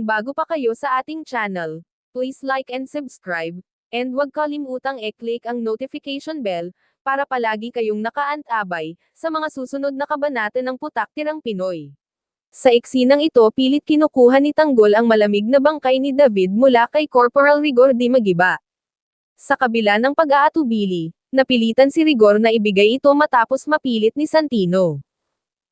bago pa kayo sa ating channel, please like and subscribe, and huwag kalimutang i-click ang notification bell, para palagi kayong nakaantabay, sa mga susunod na kabanata ng Putak Tirang Pinoy. Sa eksinang ito pilit kinukuha ni Tanggol ang malamig na bangkay ni David mula kay Corporal Rigor D. Magiba. Sa kabila ng pag-aatubili, napilitan si Rigor na ibigay ito matapos mapilit ni Santino.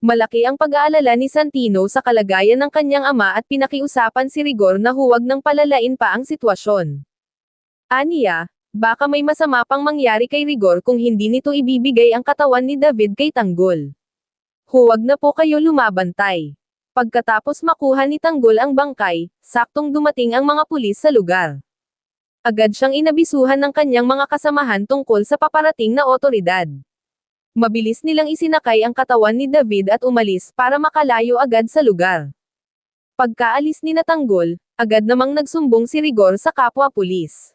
Malaki ang pag-aalala ni Santino sa kalagayan ng kanyang ama at pinakiusapan si Rigor na huwag nang palalain pa ang sitwasyon. Aniya, baka may masama pang mangyari kay Rigor kung hindi nito ibibigay ang katawan ni David kay Tanggol. Huwag na po kayo lumabantay. Pagkatapos makuha ni Tanggol ang bangkay, saktong dumating ang mga pulis sa lugar. Agad siyang inabisuhan ng kanyang mga kasamahan tungkol sa paparating na otoridad. Mabilis nilang isinakay ang katawan ni David at umalis para makalayo agad sa lugar. Pagkaalis ni Tanggol, agad namang nagsumbong si Rigor sa kapwa pulis.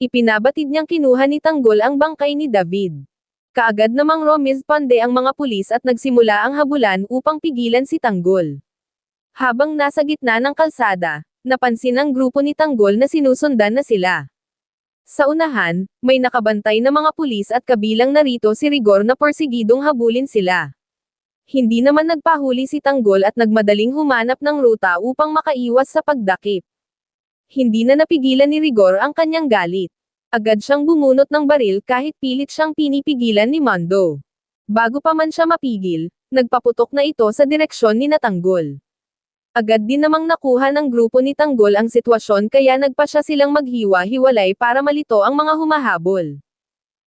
Ipinabatid niyang kinuha ni Tanggol ang bangkay ni David. Kaagad namang rumisponde ang mga pulis at nagsimula ang habulan upang pigilan si Tanggol. Habang nasa gitna ng kalsada, napansin ang grupo ni Tanggol na sinusundan na sila. Sa unahan, may nakabantay na mga pulis at kabilang narito si Rigor na porsigidong habulin sila. Hindi naman nagpahuli si Tanggol at nagmadaling humanap ng ruta upang makaiwas sa pagdakip. Hindi na napigilan ni Rigor ang kanyang galit. Agad siyang bumunot ng baril kahit pilit siyang pinipigilan ni Mondo. Bago pa man siya mapigil, nagpaputok na ito sa direksyon ni Tanggol. Agad din namang nakuha ng grupo ni Tanggol ang sitwasyon kaya nagpa siya silang maghiwa-hiwalay para malito ang mga humahabol.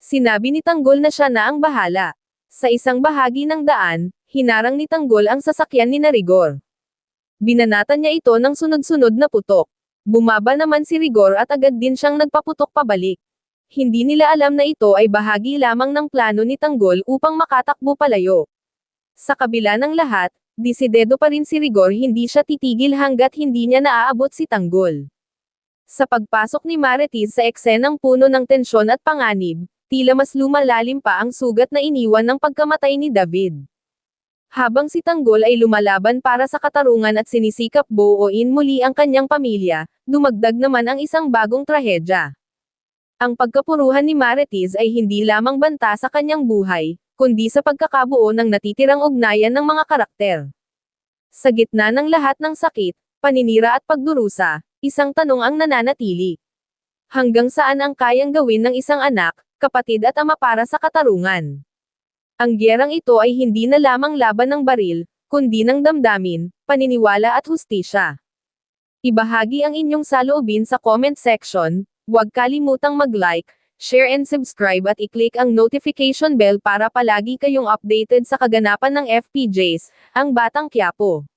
Sinabi ni Tanggol na siya na ang bahala. Sa isang bahagi ng daan, hinarang ni Tanggol ang sasakyan ni Rigor. Binanatan niya ito ng sunod-sunod na putok. Bumaba naman si Rigor at agad din siyang nagpaputok pabalik. Hindi nila alam na ito ay bahagi lamang ng plano ni Tanggol upang makatakbo palayo. Sa kabila ng lahat, desidido pa rin si Rigor, hindi siya titigil hanggat hindi niya naaabot si Tanggol. Sa pagpasok ni Marites sa eksenang puno ng tensyon at panganib, tila mas lumalalim pa ang sugat na iniwan ng pagkamatay ni David. Habang si Tanggol ay lumalaban para sa katarungan at sinisikap buuin muli ang kanyang pamilya, dumagdag naman ang isang bagong trahedya. Ang pagkapuruhan ni Marites ay hindi lamang banta sa kanyang buhay, kundi sa pagkakabuo ng natitirang ugnayan ng mga karakter. Sa gitna ng lahat ng sakit, paninira at pagdurusa, isang tanong ang nananatili. Hanggang saan ang kayang gawin ng isang anak, kapatid at ama para sa katarungan? Ang gyerang ito ay hindi na lamang laban ng baril, kundi ng damdamin, paniniwala at hustisya. Ibahagi ang inyong saloobin sa comment section, huwag kalimutang mag-like, share and subscribe at i-click ang notification bell para palagi kayong updated sa kaganapan ng FPJs, ang Batang Quiapo.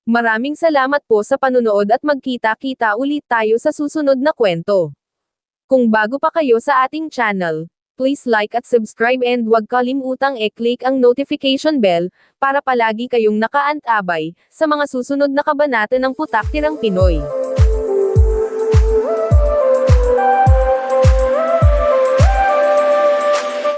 Maraming salamat po sa panunood at magkita-kita ulit tayo sa susunod na kwento. Kung bago pa kayo sa ating channel, please like at subscribe and huwag kalimutang i-click ang notification bell, para palagi kayong nakaantabay, sa mga susunod na kabanata ng Putak Tirang Pinoy.